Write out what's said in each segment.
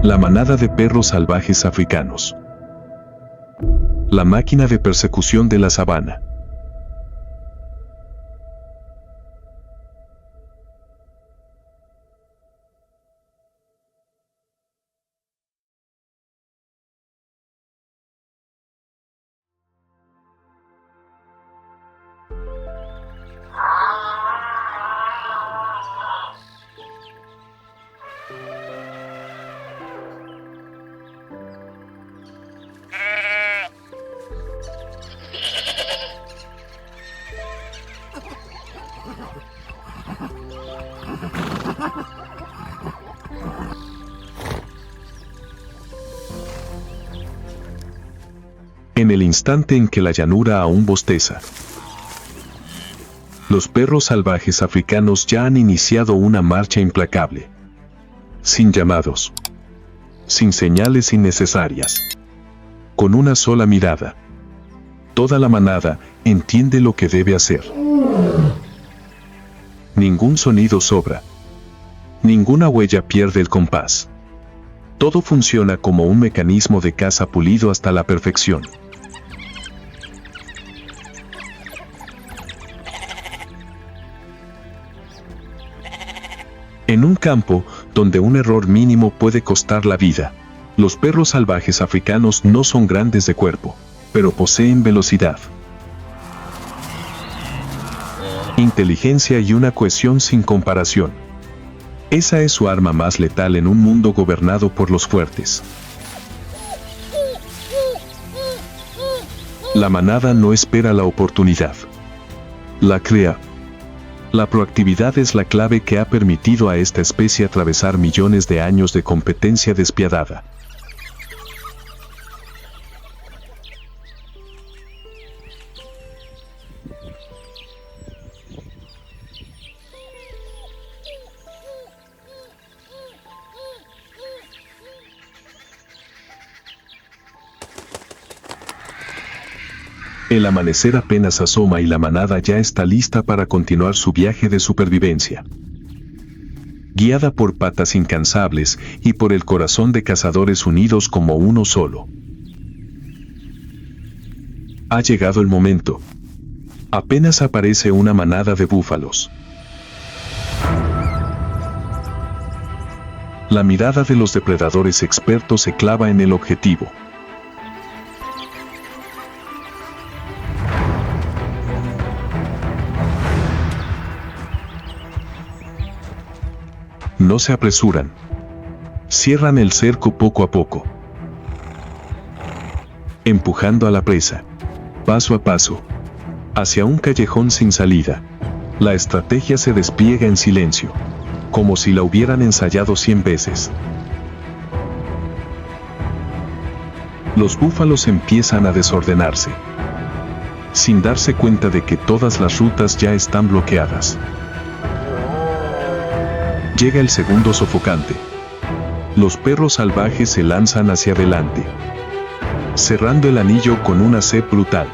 La manada de perros salvajes africanos. La máquina de persecución de la sabana. En el instante en que la llanura aún bosteza, los perros salvajes africanos ya han iniciado una marcha implacable. Sin llamados, sin señales innecesarias, con una sola mirada, toda la manada entiende lo que debe hacer. Ningún sonido sobra, ninguna huella pierde el compás. Todo funciona como un mecanismo de caza pulido hasta la perfección. En un campo donde un error mínimo puede costar la vida, los perros salvajes africanos no son grandes de cuerpo, pero poseen velocidad, inteligencia y una cohesión sin comparación. Esa es su arma más letal en un mundo gobernado por los fuertes. La manada no espera la oportunidad, la crea. La proactividad es la clave que ha permitido a esta especie atravesar millones de años de competencia despiadada. El amanecer apenas asoma y la manada ya está lista para continuar su viaje de supervivencia. Guiada por patas incansables y por el corazón de cazadores unidos como uno solo. Ha llegado el momento. Apenas aparece una manada de búfalos. La mirada de los depredadores expertos se clava en el objetivo. No se apresuran. Cierran el cerco poco a poco, empujando a la presa, paso a paso, hacia un callejón sin salida. La estrategia se despliega en silencio, como si la hubieran ensayado 100 veces. Los búfalos empiezan a desordenarse, sin darse cuenta de que todas las rutas ya están bloqueadas. Llega el segundo sofocante. Los perros salvajes se lanzan hacia adelante, cerrando el anillo con una sed brutal.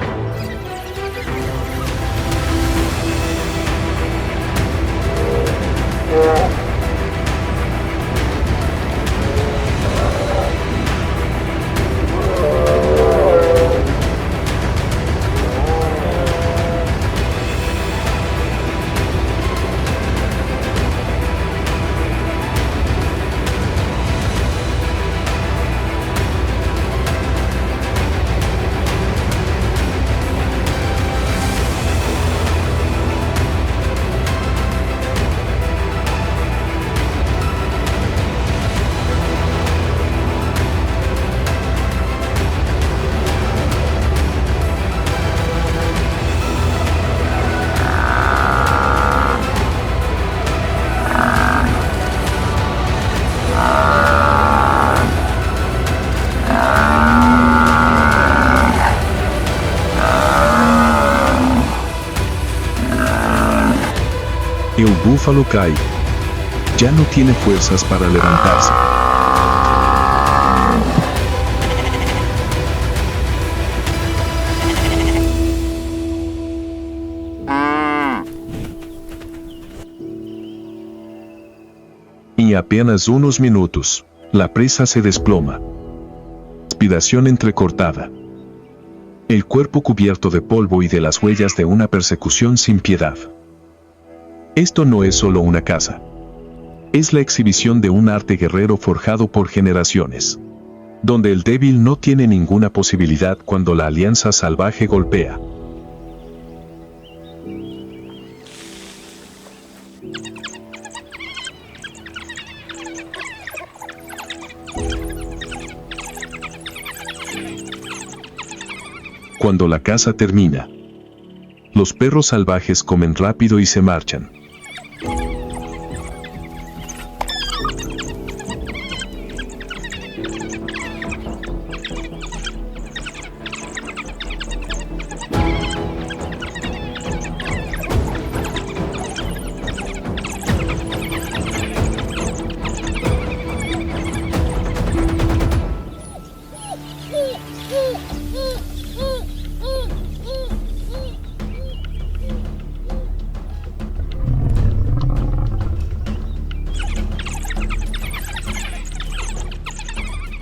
El búfalo cae. Ya no tiene fuerzas para levantarse. Y apenas unos minutos, La presa se desploma. Respiración entrecortada. El cuerpo cubierto de polvo y de las huellas de una persecución sin piedad. Esto no es solo una caza. Es la exhibición de un arte guerrero forjado por generaciones, donde el débil no tiene ninguna posibilidad cuando la alianza salvaje golpea. Cuando la caza termina, los perros salvajes comen rápido y se marchan.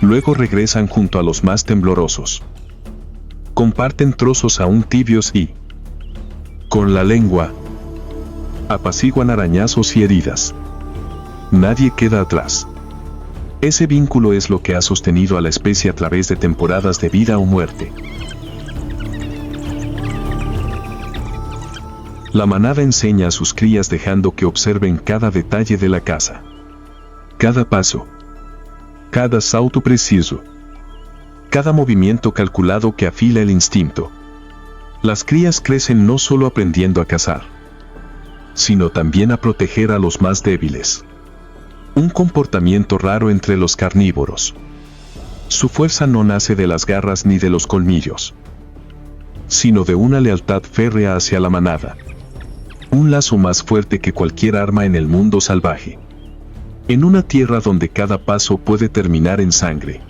Luego regresan junto a los más temblorosos. Comparten trozos aún tibios y, con la lengua, apaciguan arañazos y heridas. Nadie queda atrás. Ese vínculo es lo que ha sostenido a la especie a través de temporadas de vida o muerte. La manada enseña a sus crías dejando que observen cada detalle de la caza. Cada paso. Cada salto preciso. Cada movimiento calculado que afila el instinto. Las crías crecen no solo aprendiendo a cazar, sino también a proteger a los más débiles. Un comportamiento raro entre los carnívoros. Su fuerza no nace de las garras ni de los colmillos, sino de una lealtad férrea hacia la manada. Un lazo más fuerte que cualquier arma en el mundo salvaje. En una tierra donde cada paso puede terminar en sangre.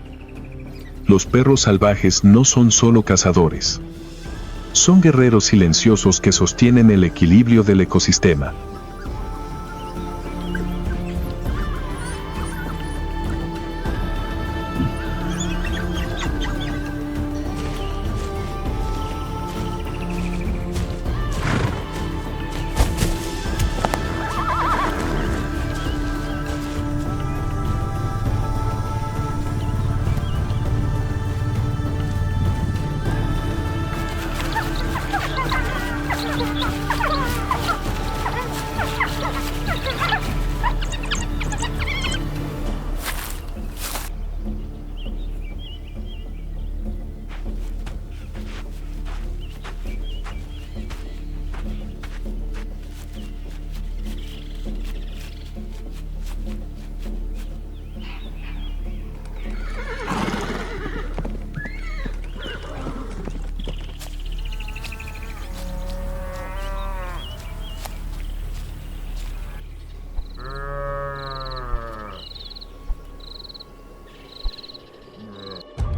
Los perros salvajes no son solo cazadores. Son guerreros silenciosos que sostienen el equilibrio del ecosistema.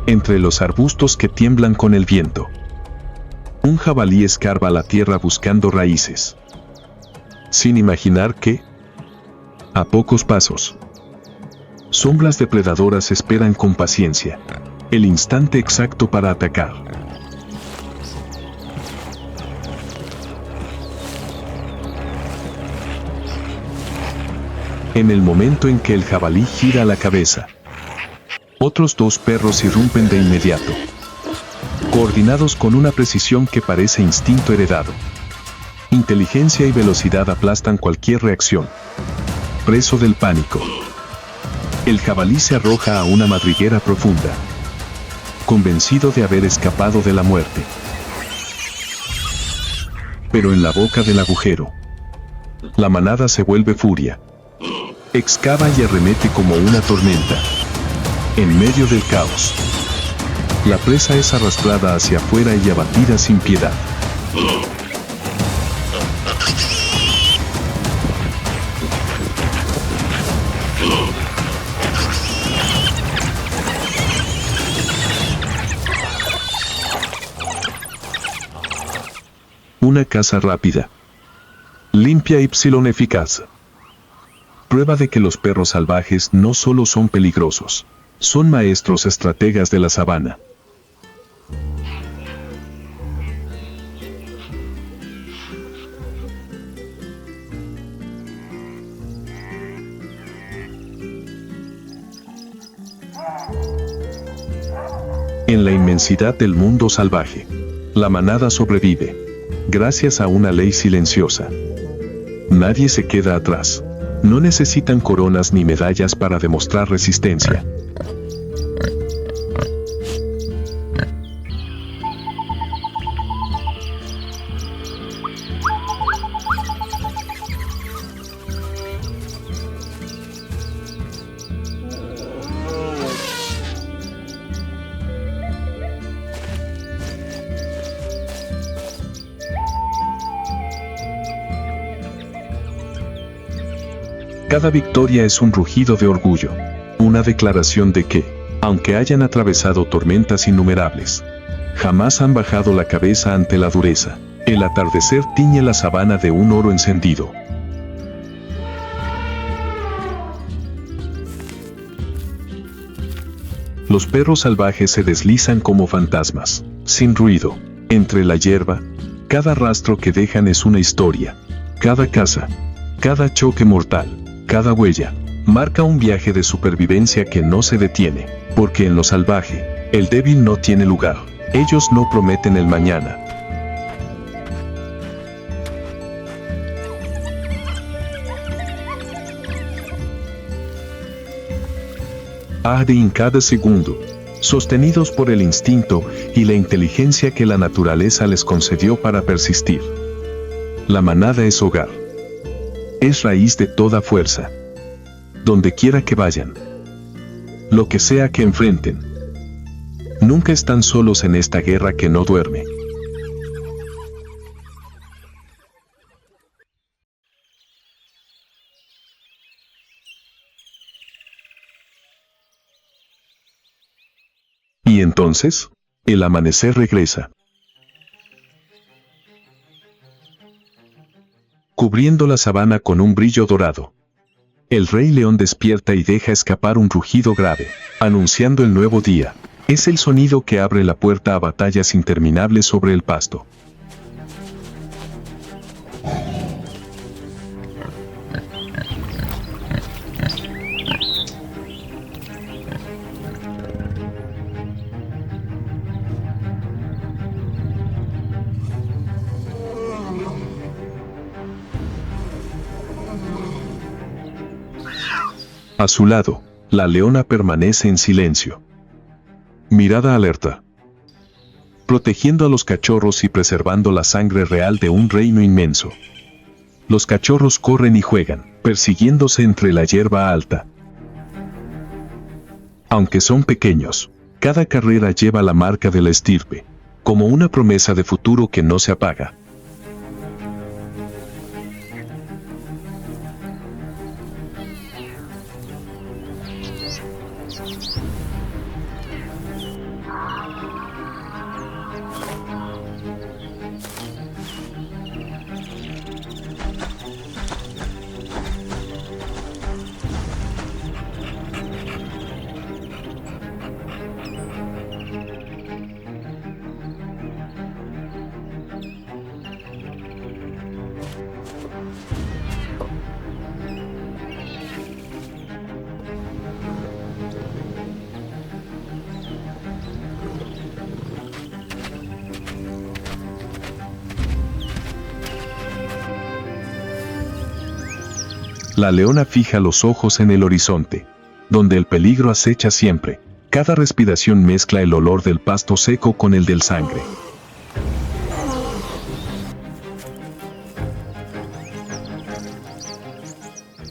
Entre los arbustos que tiemblan con el viento, un jabalí escarba la tierra buscando raíces, sin imaginar que, a pocos pasos, sombras depredadoras esperan con paciencia el instante exacto para atacar. En el momento en que el jabalí gira la cabeza, otros dos perros irrumpen de inmediato, coordinados con una precisión que parece instinto heredado. Inteligencia y velocidad aplastan cualquier reacción. Preso del pánico, el jabalí se arroja a una madriguera profunda, convencido de haber escapado de la muerte. Pero en la boca del agujero, la manada se vuelve furia. Excava y arremete como una tormenta. En medio del caos, la presa es arrastrada hacia afuera y abatida sin piedad. Una caza rápida, limpia y eficaz. prueba de que los perros salvajes no solo son peligrosos, son maestros estrategas de la sabana. En la inmensidad del mundo salvaje, la manada sobrevive, gracias a una ley silenciosa. Nadie se queda atrás. No necesitan coronas ni medallas para demostrar resistencia. Cada victoria es un rugido de orgullo, una declaración de que, aunque hayan atravesado tormentas innumerables, jamás han bajado la cabeza ante la dureza. El atardecer tiñe la sabana de un oro encendido. Los perros salvajes se deslizan como fantasmas, sin ruido, entre la hierba. Cada rastro que dejan es una historia. Cada caza, cada choque mortal, cada huella, marca un viaje de supervivencia que no se detiene, porque en lo salvaje, el débil no tiene lugar. Ellos no prometen el mañana. En cada segundo, sostenidos por el instinto y la inteligencia que la naturaleza les concedió para persistir. La manada es hogar. Es raíz de toda fuerza. Donde quiera que vayan, lo que sea que enfrenten, nunca están solos en esta guerra que no duerme. Y entonces, el amanecer regresa, cubriendo la sabana con un brillo dorado. El rey león despierta y deja escapar un rugido grave, anunciando el nuevo día. Es el sonido que abre la puerta a batallas interminables sobre el pasto. A su lado, la leona permanece en silencio. Mirada alerta. Protegiendo a los cachorros y preservando la sangre real de un reino inmenso. Los cachorros corren y juegan, persiguiéndose entre la hierba alta. Aunque son pequeños, cada carrera lleva la marca de la estirpe, como una promesa de futuro que no se apaga. La leona fija los ojos en el horizonte, donde el peligro acecha siempre. Cada respiración mezcla el olor del pasto seco con el del sangre.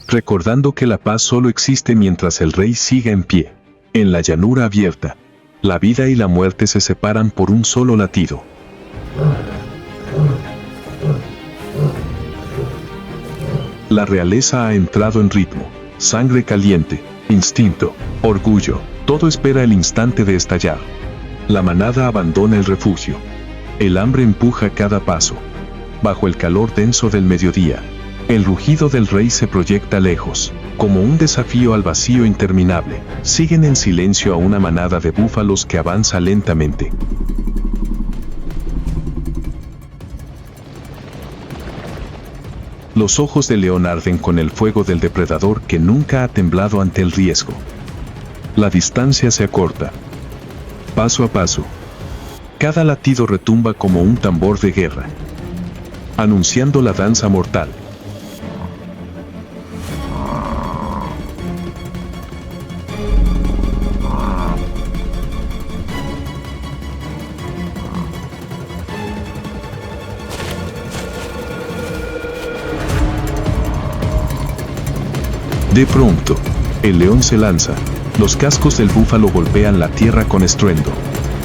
Recordando que la paz solo existe mientras el rey siga en pie. En la llanura abierta, la vida y la muerte se separan por un solo latido. La realeza ha entrado en ritmo, sangre caliente, instinto, orgullo, todo espera el instante de estallar. La manada abandona el refugio. El hambre empuja cada paso. Bajo el calor denso del mediodía, El rugido del rey se proyecta lejos, como un desafío al vacío interminable. Siguen en silencio a una manada de búfalos que avanza lentamente. Los ojos del león arden con el fuego del depredador que nunca ha temblado ante el riesgo. La distancia se acorta. Paso a paso. Cada latido retumba como un tambor de guerra, anunciando la danza mortal. De pronto, el león se lanza. Los cascos del búfalo golpean la tierra con estruendo.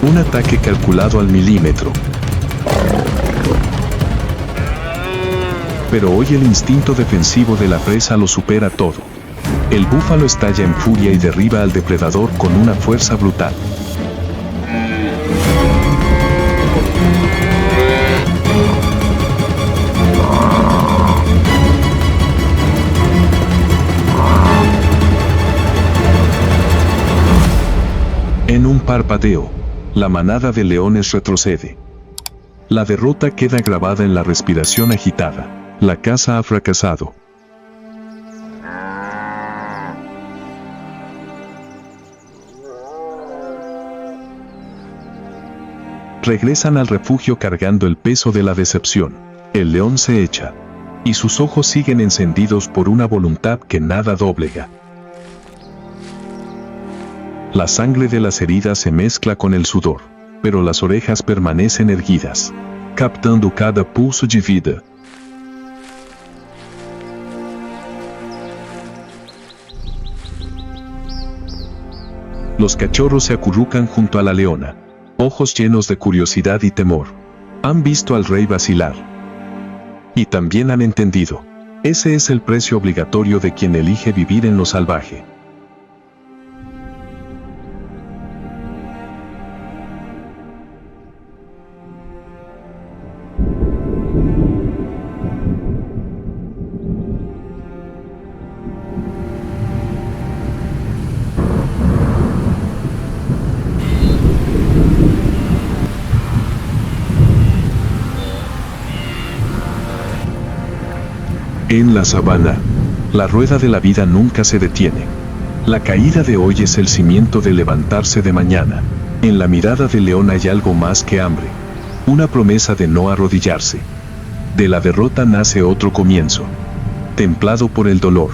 Un ataque calculado al milímetro. Pero hoy el instinto defensivo de la presa lo supera todo. El búfalo estalla en furia y derriba al depredador con una fuerza brutal. En un parpadeo, la manada de leones retrocede. La derrota queda grabada en la respiración agitada. La caza ha fracasado. Regresan al refugio cargando el peso de la decepción. El león se echa, y sus ojos siguen encendidos por una voluntad que nada doblega. La sangre de las heridas se mezcla con el sudor, pero las orejas permanecen erguidas, captando cada pulso de vida. Los cachorros se acurrucan junto a la leona, ojos llenos de curiosidad y temor. Han visto al rey vacilar. Y también han entendido. Ese es el precio obligatorio de quien elige vivir en lo salvaje. En la sabana, la rueda de la vida nunca se detiene. La caída de hoy es el cimiento de levantarse de mañana. En la mirada del león hay algo más que hambre. Una promesa de no arrodillarse. De la derrota nace otro comienzo, templado por el dolor.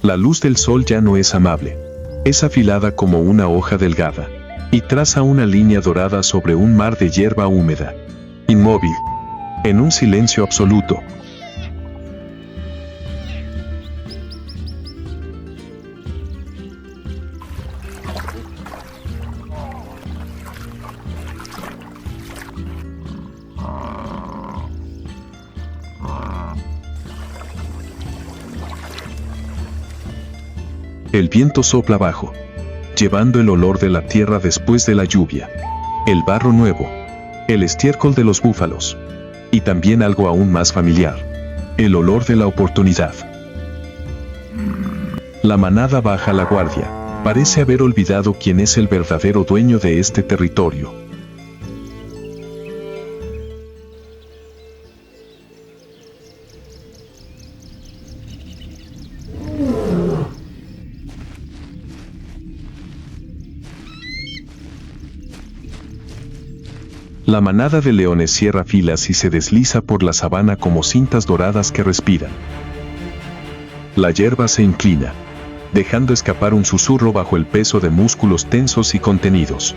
La luz del sol ya no es amable. Es afilada como una hoja delgada, y traza una línea dorada sobre un mar de hierba húmeda. Inmóvil, en un silencio absoluto. El viento sopla bajo, llevando el olor de la tierra después de la lluvia, el barro nuevo, el estiércol de los búfalos, y también algo aún más familiar, el olor de la oportunidad. La manada baja la guardia, parece haber olvidado quién es el verdadero dueño de este territorio. La manada de leones cierra filas y se desliza por la sabana como cintas doradas que respiran. La hierba se inclina, dejando escapar un susurro bajo el peso de músculos tensos y contenidos.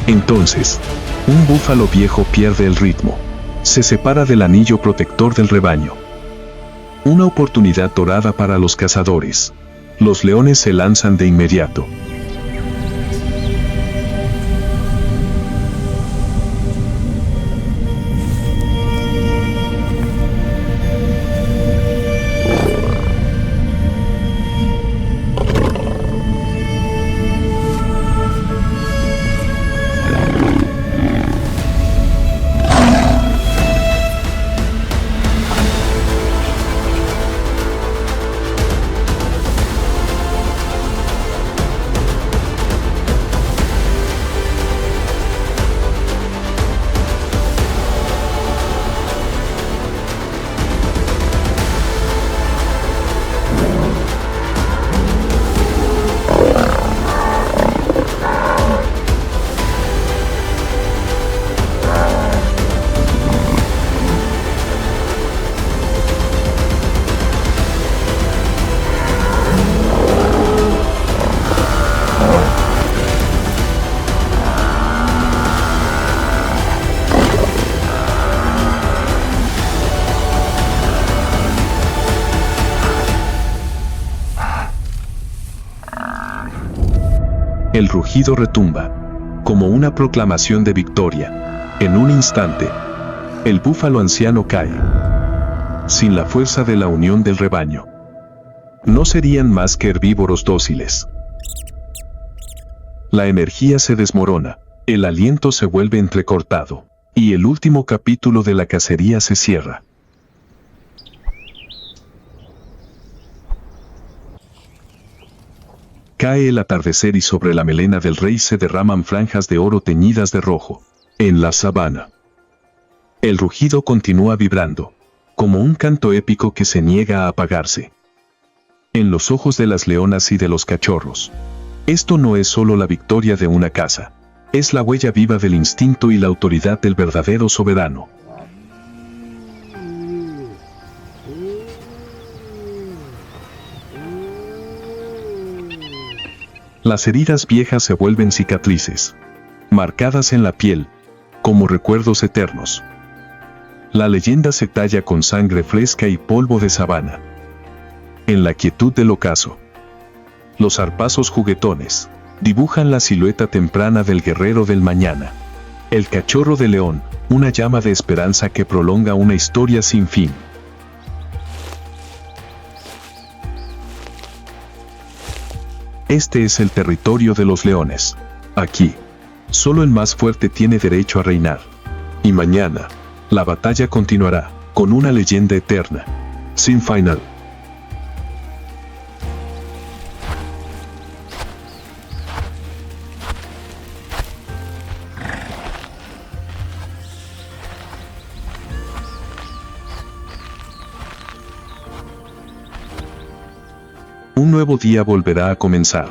Entonces, un búfalo viejo pierde el ritmo. Se separa del anillo protector del rebaño. Una oportunidad dorada para los cazadores. Los leones se lanzan de inmediato. El rugido retumba, como una proclamación de victoria. En un instante, el búfalo anciano cae, sin la fuerza de la unión del rebaño. No serían más que herbívoros dóciles. La energía se desmorona, el aliento se vuelve entrecortado, y el último capítulo de la cacería se cierra. Cae el atardecer y sobre la melena del rey se derraman franjas de oro teñidas de rojo. En la sabana, el rugido continúa vibrando, como un canto épico que se niega a apagarse. En los ojos de las leonas y de los cachorros, esto no es solo la victoria de una caza, es la huella viva del instinto y la autoridad del verdadero soberano. Las heridas viejas se vuelven cicatrices, marcadas en la piel, como recuerdos eternos. La leyenda se talla con sangre fresca y polvo de sabana. En la quietud del ocaso, los zarpazos juguetones dibujan la silueta temprana del guerrero del mañana. El cachorro de león, una llama de esperanza que prolonga una historia sin fin. Este es el territorio de los leones. Aquí, solo el más fuerte tiene derecho a reinar. Y mañana, la batalla continuará, con una leyenda eterna, sin final. Un nuevo día volverá a comenzar,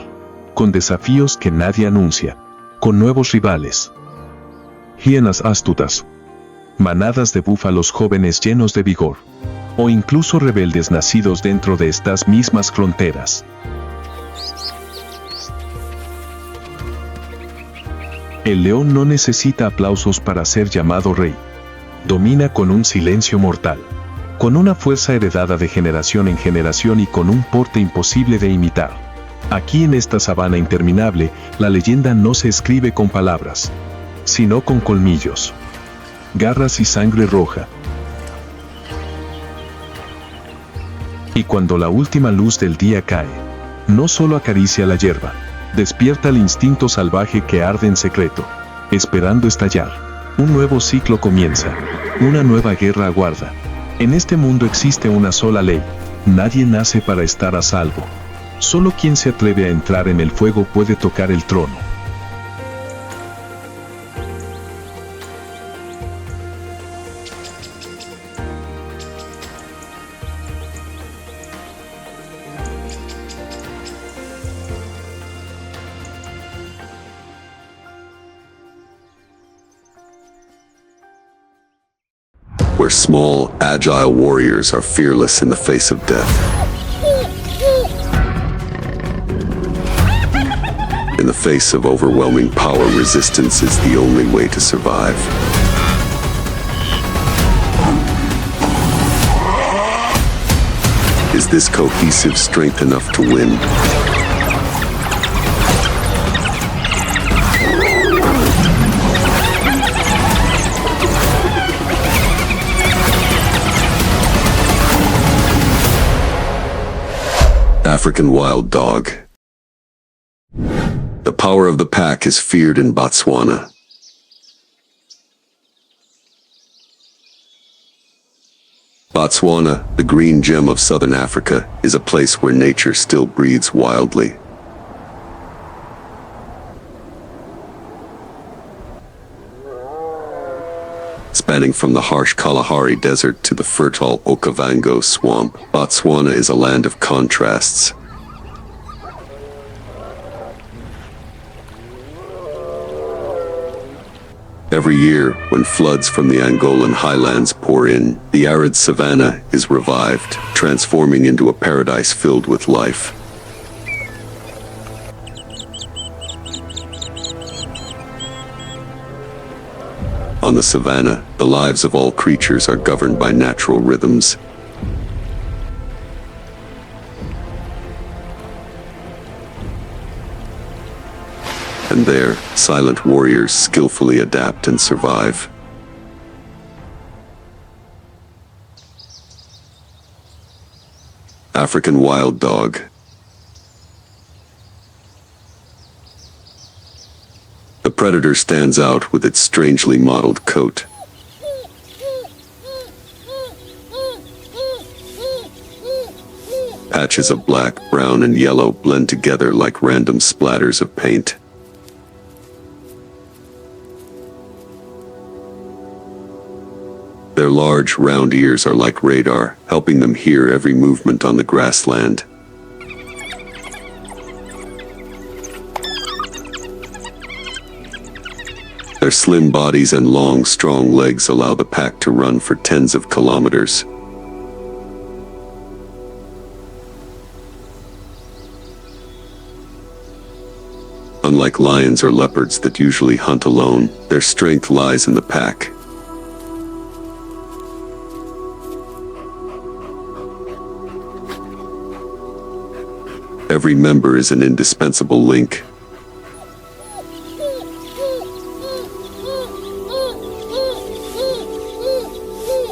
con desafíos que nadie anuncia, con nuevos rivales. Hienas astutas, manadas de búfalos jóvenes llenos de vigor, o incluso rebeldes nacidos dentro de estas mismas fronteras. El león no necesita aplausos para ser llamado rey. Domina con un silencio mortal, con una fuerza heredada de generación en generación y con un porte imposible de imitar. Aquí en esta sabana interminable, la leyenda no se escribe con palabras, sino con colmillos, garras y sangre roja. Y cuando la última luz del día cae, no solo acaricia la hierba, despierta el instinto salvaje que arde en secreto. esperando estallar. Un nuevo ciclo comienza. Una nueva guerra aguarda. En este mundo existe una sola ley. Nadie nace para estar a salvo. Solo quien se atreve a entrar en el fuego puede tocar el trono. Where small, agile warriors are fearless in the face of death. In the face of overwhelming power, resistance is the only way to survive. Is this cohesive strength enough to win? African wild dog. The power of the pack is feared in Botswana. Botswana, the green gem of southern Africa, is a place where nature still breathes wildly. Spanning from the harsh Kalahari Desert to the fertile Okavango swamp, Botswana is a land of contrasts. Every year, when floods from the Angolan highlands pour in, the arid savanna is revived, transforming into a paradise filled with life. On the savanna, the lives of all creatures are governed by natural rhythms. And there, silent warriors skillfully adapt and survive. African wild dog. The predator stands out with its strangely mottled coat. Patches of black, brown, and yellow blend together like random splatters of paint. Their large, round ears are like radar, helping them hear every movement on the grassland. Their slim bodies and long, strong legs allow the pack to run for tens of kilometers. Unlike lions or leopards that usually hunt alone, their strength lies in the pack. Every member is an indispensable link.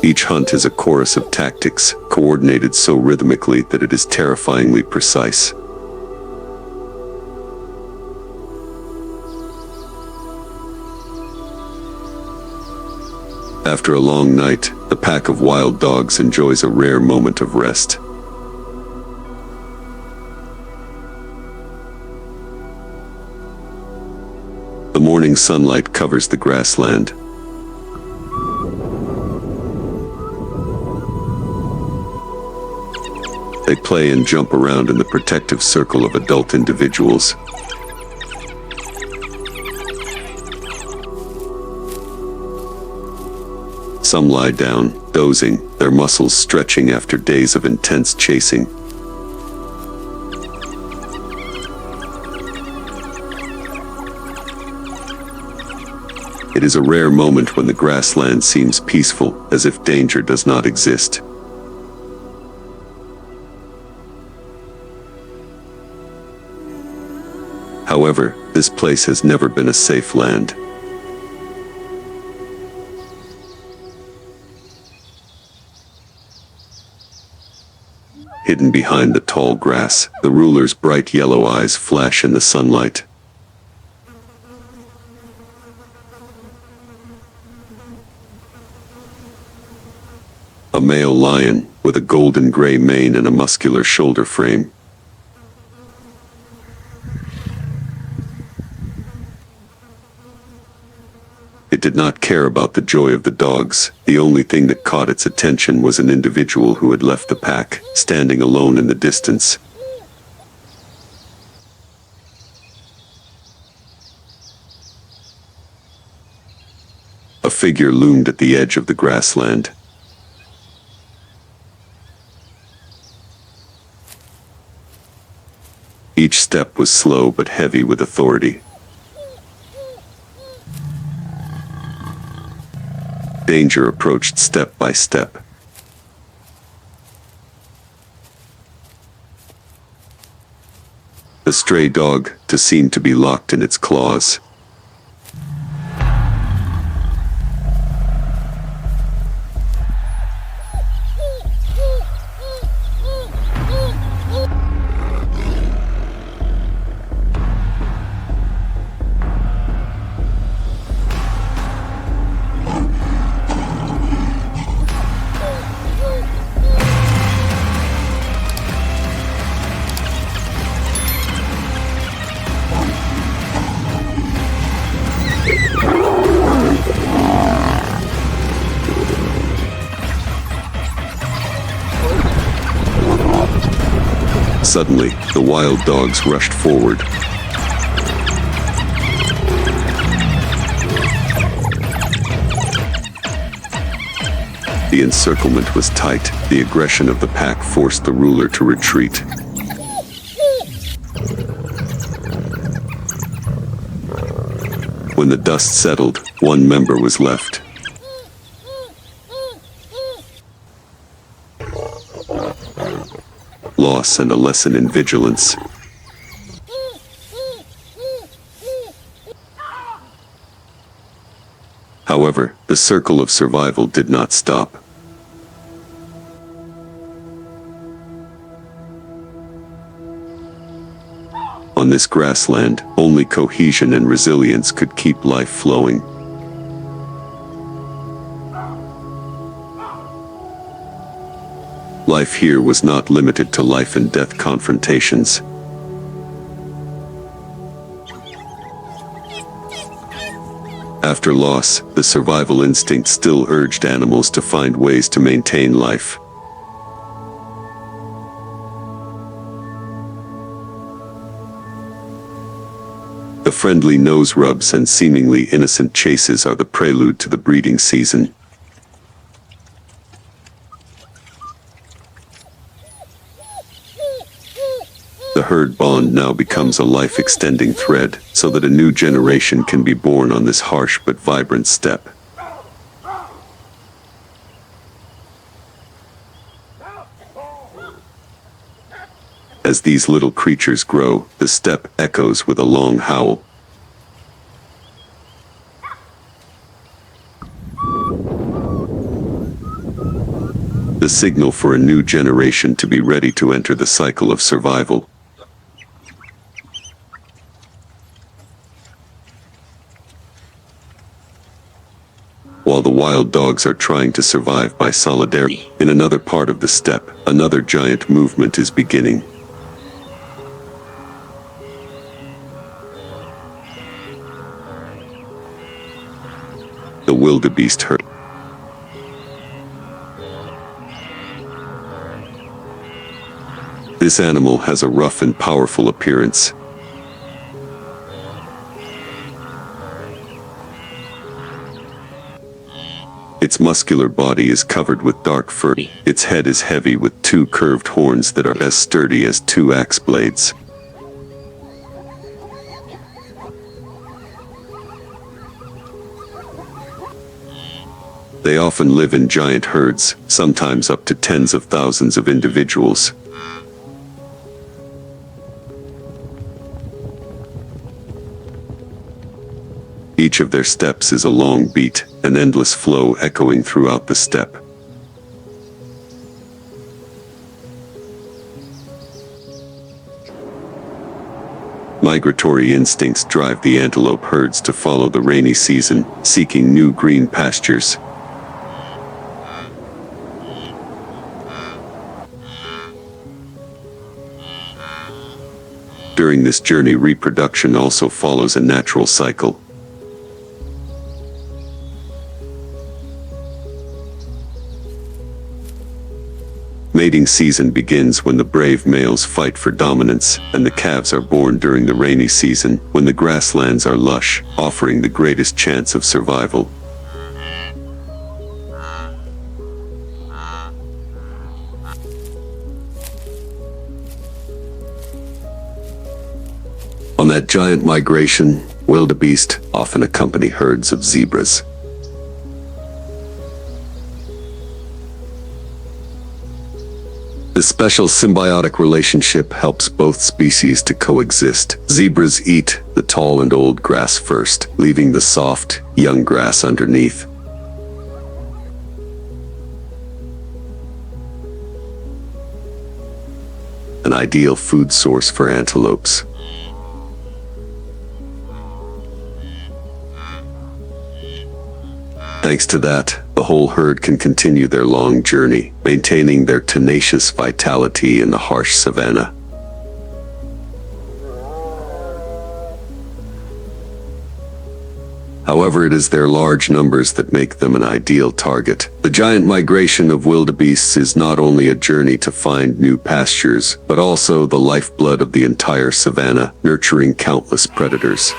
Each hunt is a chorus of tactics, coordinated so rhythmically that it is terrifyingly precise. After a long night, the pack of wild dogs enjoys a rare moment of rest. The morning sunlight covers the grassland. They play and jump around in the protective circle of adult individuals. Some lie down, dozing, their muscles stretching after days of intense chasing. It is a rare moment when the grassland seems peaceful, as if danger does not exist. However, this place has never been a safe land. Hidden behind the tall grass, the ruler's bright yellow eyes flash in the sunlight. A male lion, with a golden gray mane and a muscular shoulder frame. It did not care about the joy of the dogs. The only thing that caught its attention was an individual who had left the pack, standing alone in the distance. A figure loomed at the edge of the grassland. Each step was slow but heavy with authority. Danger approached step by step. The stray dog, seemed to be locked in its claws. Suddenly, the wild dogs rushed forward. The encirclement was tight. The aggression of the pack forced the ruler to retreat. When the dust settled, one member was left. Loss and a lesson in vigilance. However, the circle of survival did not stop. On this grassland, only cohesion and resilience could keep life flowing. Life here was not limited to life and death confrontations. After loss, the survival instinct still urged animals to find ways to maintain life. The friendly nose rubs and seemingly innocent chases are the prelude to the breeding season. The herd bond now becomes a life-extending thread, so that a new generation can be born on this harsh but vibrant steppe. As these little creatures grow, the steppe echoes with a long howl. The signal for a new generation to be ready to enter the cycle of survival. While the wild dogs are trying to survive by solidarity, in another part of the steppe, another giant movement is beginning. The wildebeest herd. This animal has a rough and powerful appearance. Its muscular body is covered with dark fur. Its head is heavy with two curved horns that are as sturdy as two axe blades. They often live in giant herds, sometimes up to tens of thousands of individuals. Each of their steps is a long beat, an endless flow echoing throughout the steppe. Migratory instincts drive the antelope herds to follow the rainy season, seeking new green pastures. During this journey, reproduction also follows a natural cycle. Mating season begins when the brave males fight for dominance, and the calves are born during the rainy season, when the grasslands are lush, offering the greatest chance of survival. On that giant migration, wildebeest often accompany herds of zebras. This special symbiotic relationship helps both species to coexist. Zebras eat the tall and old grass first, leaving the soft, young grass underneath. An ideal food source for antelopes. Thanks to that, the whole herd can continue their long journey, maintaining their tenacious vitality in the harsh savanna. However, it is their large numbers that make them an ideal target. The giant migration of wildebeests is not only a journey to find new pastures, but also the lifeblood of the entire savanna, nurturing countless predators.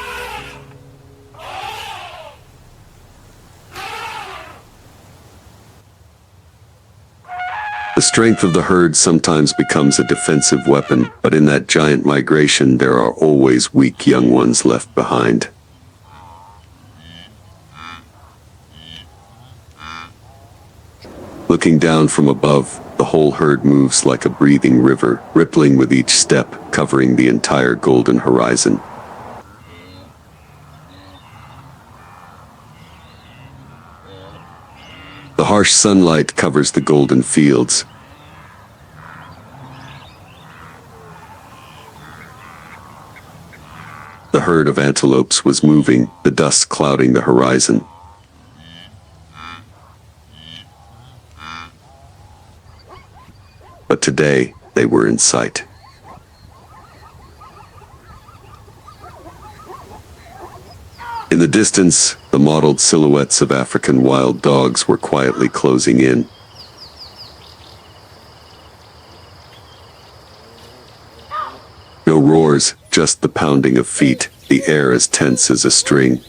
The strength of the herd sometimes becomes a defensive weapon, but in that giant migration there are always weak young ones left behind. Looking down from above, the whole herd moves like a breathing river, rippling with each step, covering the entire golden horizon. The harsh sunlight covers the golden fields. The herd of antelopes was moving, the dust clouding the horizon. But today, they were in sight. In the distance, the mottled silhouettes of African wild dogs were quietly closing in. No roars, just the pounding of feet, the air as tense as a string.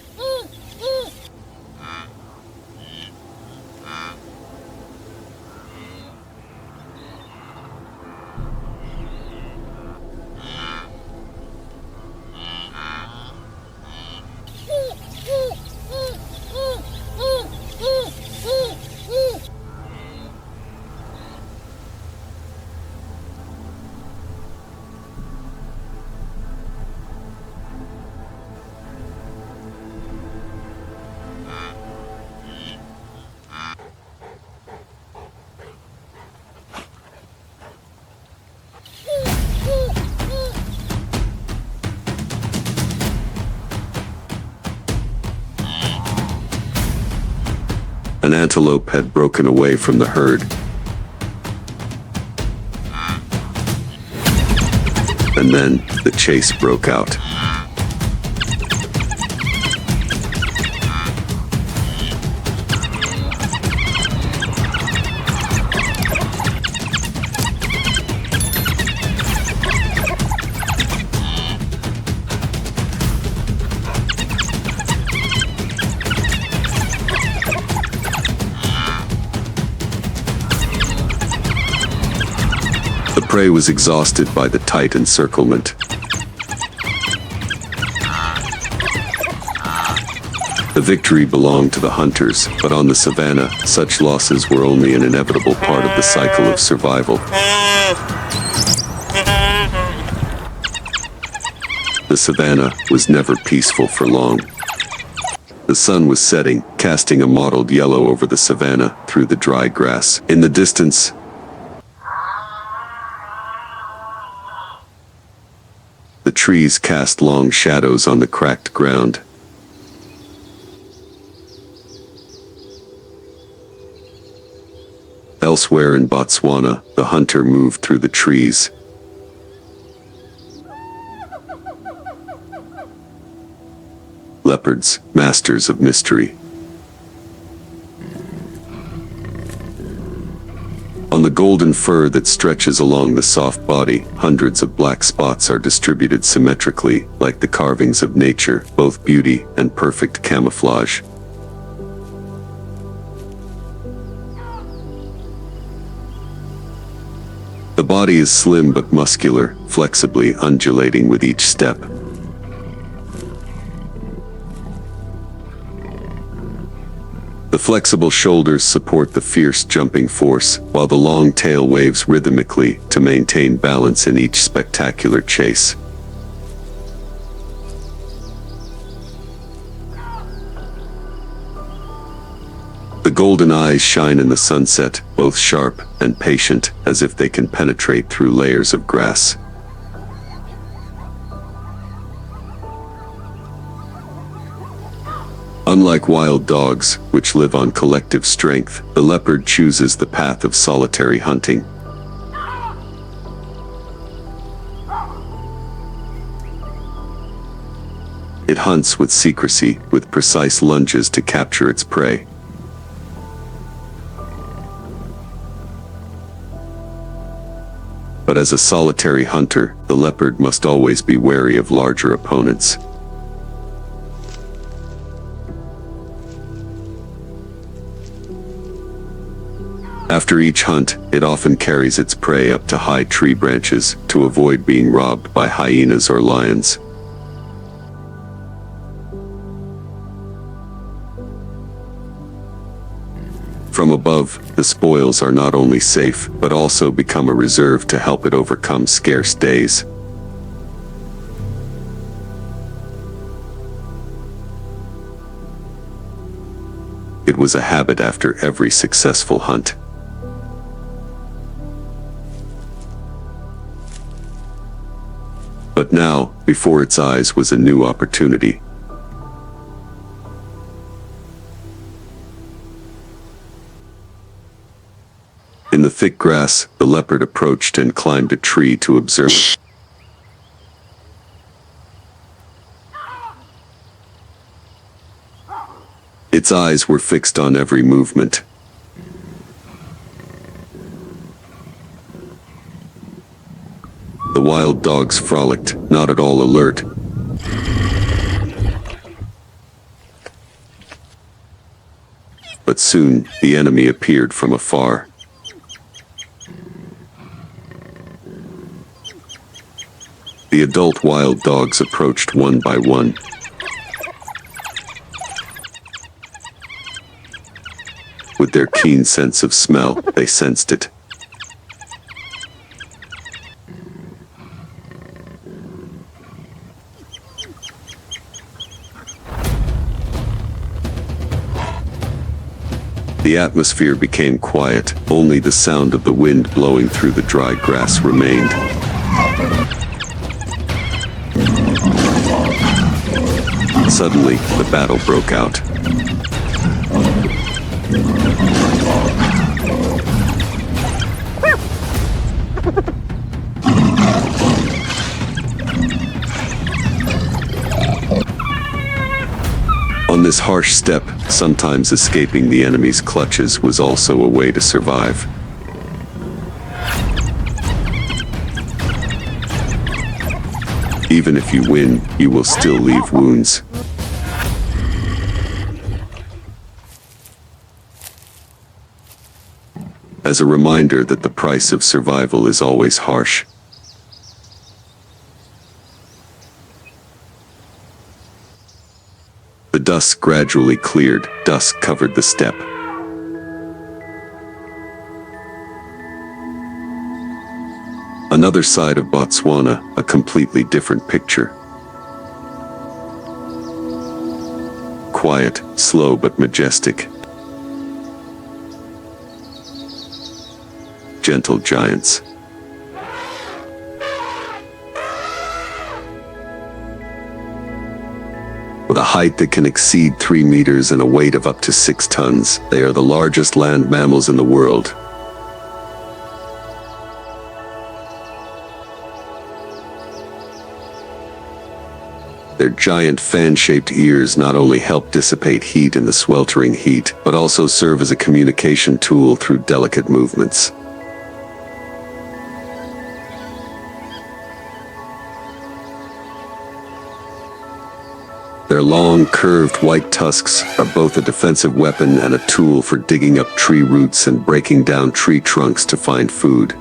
An antelope had broken away from the herd. And then, the chase broke out. The prey was exhausted by the tight encirclement. The victory belonged to the hunters, but on the savanna, such losses were only an inevitable part of the cycle of survival. The savanna was never peaceful for long. The sun was setting, casting a mottled yellow over the savanna through the dry grass. In the distance, the trees cast long shadows on the cracked ground. Elsewhere in Botswana, the hunter moved through the trees. leopards, masters of mystery. On the golden fur that stretches along the soft body, hundreds of black spots are distributed symmetrically, like the carvings of nature, both beauty and perfect camouflage. The body is slim but muscular, flexibly undulating with each step. The flexible shoulders support the fierce jumping force, while the long tail waves rhythmically to maintain balance in each spectacular chase. The golden eyes shine in the sunset, both sharp and patient, as if they can penetrate through layers of grass. Unlike wild dogs, which live on collective strength, the leopard chooses the path of solitary hunting. It hunts with secrecy, with precise lunges to capture its prey. But as a solitary hunter, the leopard must always be wary of larger opponents. After each hunt, it often carries its prey up to high tree branches to avoid being robbed by hyenas or lions. From above, the spoils are not only safe, but also become a reserve to help it overcome scarce days. It was a habit after every successful hunt. But now, before its eyes was a new opportunity. In the thick grass, the leopard approached and climbed a tree to observe. Its eyes were fixed on every movement. The wild dogs frolicked, not at all alert. But soon, the enemy appeared from afar. The adult wild dogs approached one by one. With their keen sense of smell, they sensed it. The atmosphere became quiet, only the sound of the wind blowing through the dry grass remained. Suddenly, the battle broke out. On this harsh step, sometimes escaping the enemy's clutches was also a way to survive. Even if you win, you will still leave wounds. As a reminder that the price of survival is always harsh. The dusk gradually cleared, dusk covered the steppe. Another side of Botswana, a completely different picture. Quiet, slow but majestic. Gentle giants. With a height that can exceed 3 meters and a weight of up to 6 tons, they are the largest land mammals in the world. Their giant fan-shaped ears not only help dissipate heat in the sweltering heat, but also serve as a communication tool through delicate movements. Their long, curved white tusks are both a defensive weapon and a tool for digging up tree roots and breaking down tree trunks to find food.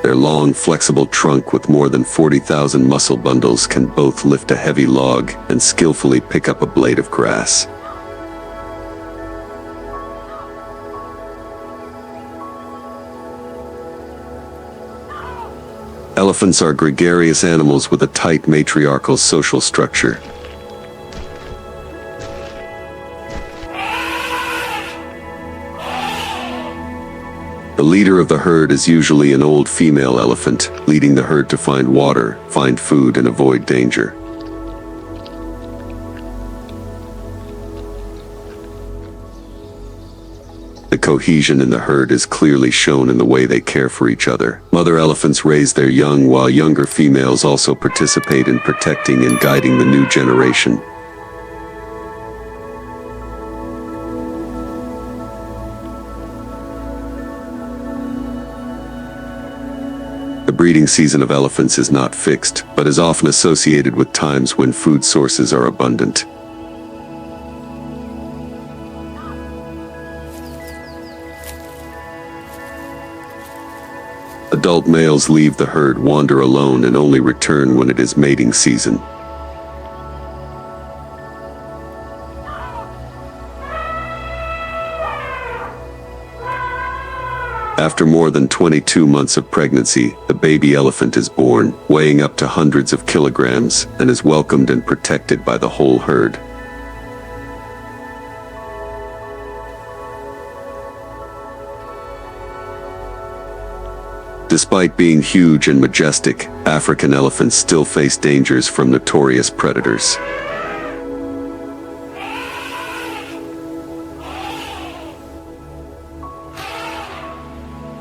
Their long, flexible trunk with more than 40,000 muscle bundles can both lift a heavy log and skillfully pick up a blade of grass. Elephants are gregarious animals with a tight matriarchal social structure. The leader of the herd is usually an old female elephant, leading the herd to find water, find food, and avoid danger. The cohesion in the herd is clearly shown in the way they care for each other. Mother elephants raise their young, while younger females also participate in protecting and guiding the new generation. The breeding season of elephants is not fixed, but is often associated with times when food sources are abundant. Adult males leave the herd, wander alone, and only return when it is mating season. After more than 22 months of pregnancy, the baby elephant is born, weighing up to hundreds of kilograms, and is welcomed and protected by the whole herd. Despite being huge and majestic, African elephants still face dangers from notorious predators.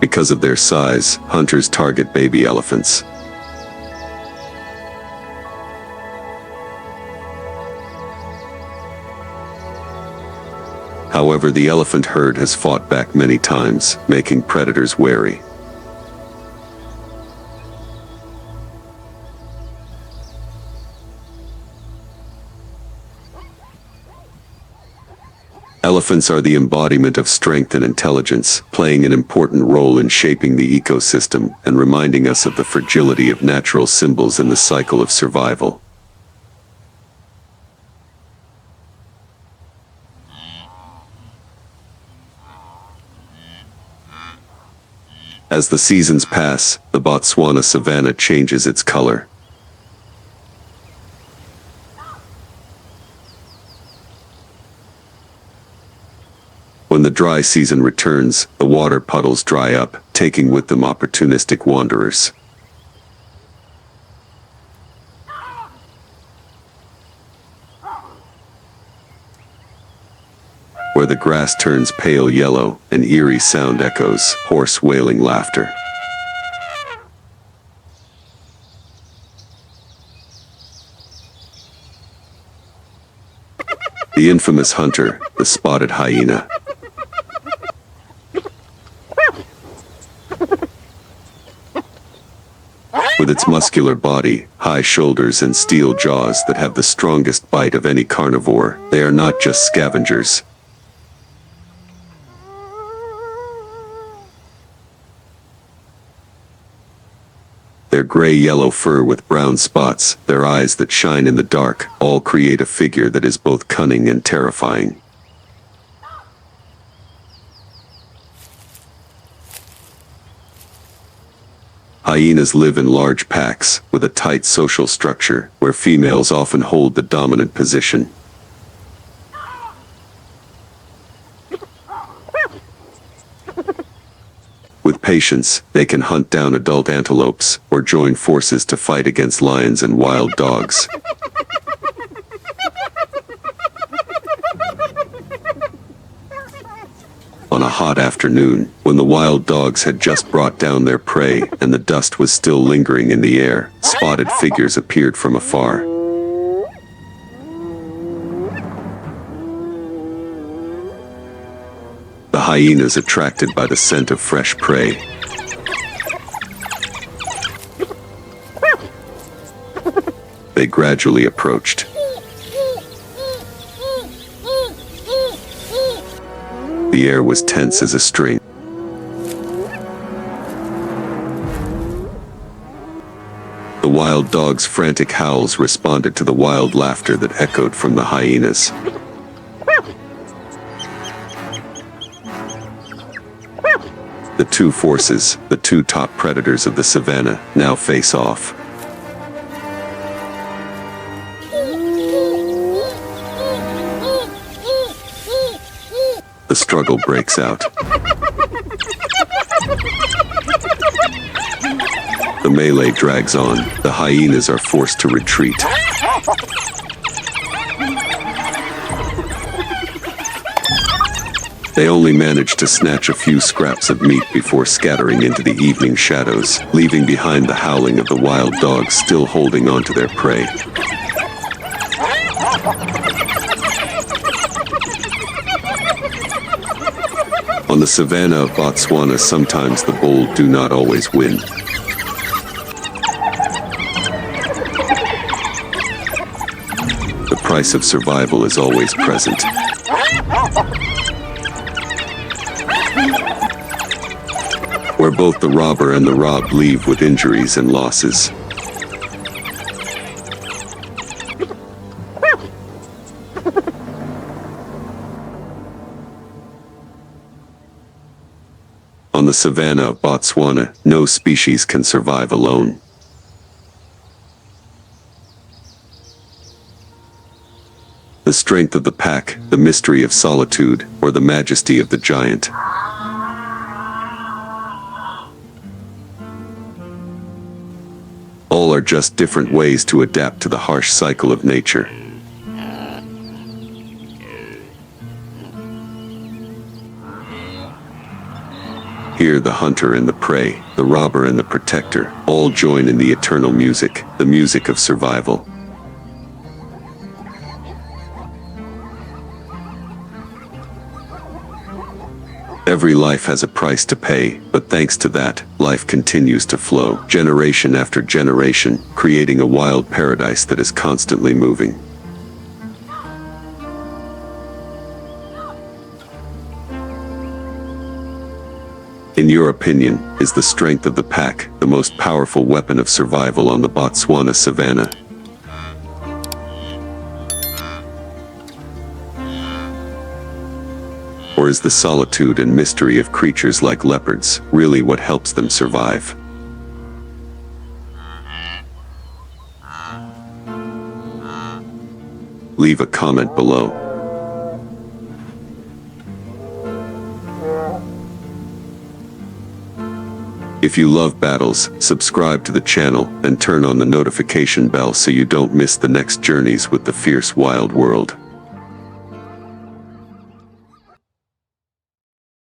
Because of their size, hunters target baby elephants. However, the elephant herd has fought back many times, making predators wary. Elephants are the embodiment of strength and intelligence, playing an important role in shaping the ecosystem and reminding us of the fragility of natural symbols in the cycle of survival. As the seasons pass, the Botswana savanna changes its color. When the dry season returns, the water puddles dry up, taking with them opportunistic wanderers. Where the grass turns pale yellow, an eerie sound echoes, hoarse wailing laughter. The infamous hunter, the spotted hyena. With its muscular body, high shoulders, and steel jaws that have the strongest bite of any carnivore, they are not just scavengers. Their gray-yellow fur with brown spots, their eyes that shine in the dark, all create a figure that is both cunning and terrifying. Hyenas live in large packs, with a tight social structure, where females often hold the dominant position. With patience, they can hunt down adult antelopes, or join forces to fight against lions and wild dogs. On On a hot afternoon, when the wild dogs had just brought down their prey and the dust was still lingering in the air, spotted figures appeared from afar. The hyenas, attracted by the scent of fresh prey, they gradually approached. The air was tense as a string. The wild dog's frantic howls responded to the wild laughter that echoed from the hyenas. The two forces, the two top predators of the savannah, now face off. The struggle breaks out. The melee drags on. The hyenas are forced to retreat. They only manage to snatch a few scraps of meat before scattering into the evening shadows, leaving behind the howling of the wild dogs still holding on to their prey. On the savannah of Botswana, sometimes the bold do not always win. The price of survival is always present. Where both the robber and the robbed leave with injuries and losses. On the savannah of Botswana, no species can survive alone. The strength of the pack, the mystery of solitude, or the majesty of the giant. All are just different ways to adapt to the harsh cycle of nature. Here the hunter and the prey, the robber and the protector, all join in the eternal music, the music of survival. Every life has a price to pay, but thanks to that, life continues to flow, generation after generation, creating a wild paradise that is constantly moving. In your opinion, is the strength of the pack the most powerful weapon of survival on the Botswana savannah? Or is the solitude and mystery of creatures like leopards really what helps them survive? Leave a comment below. If you love battles, subscribe to the channel and turn on the notification bell so you don't miss the next journeys with the fierce wild world.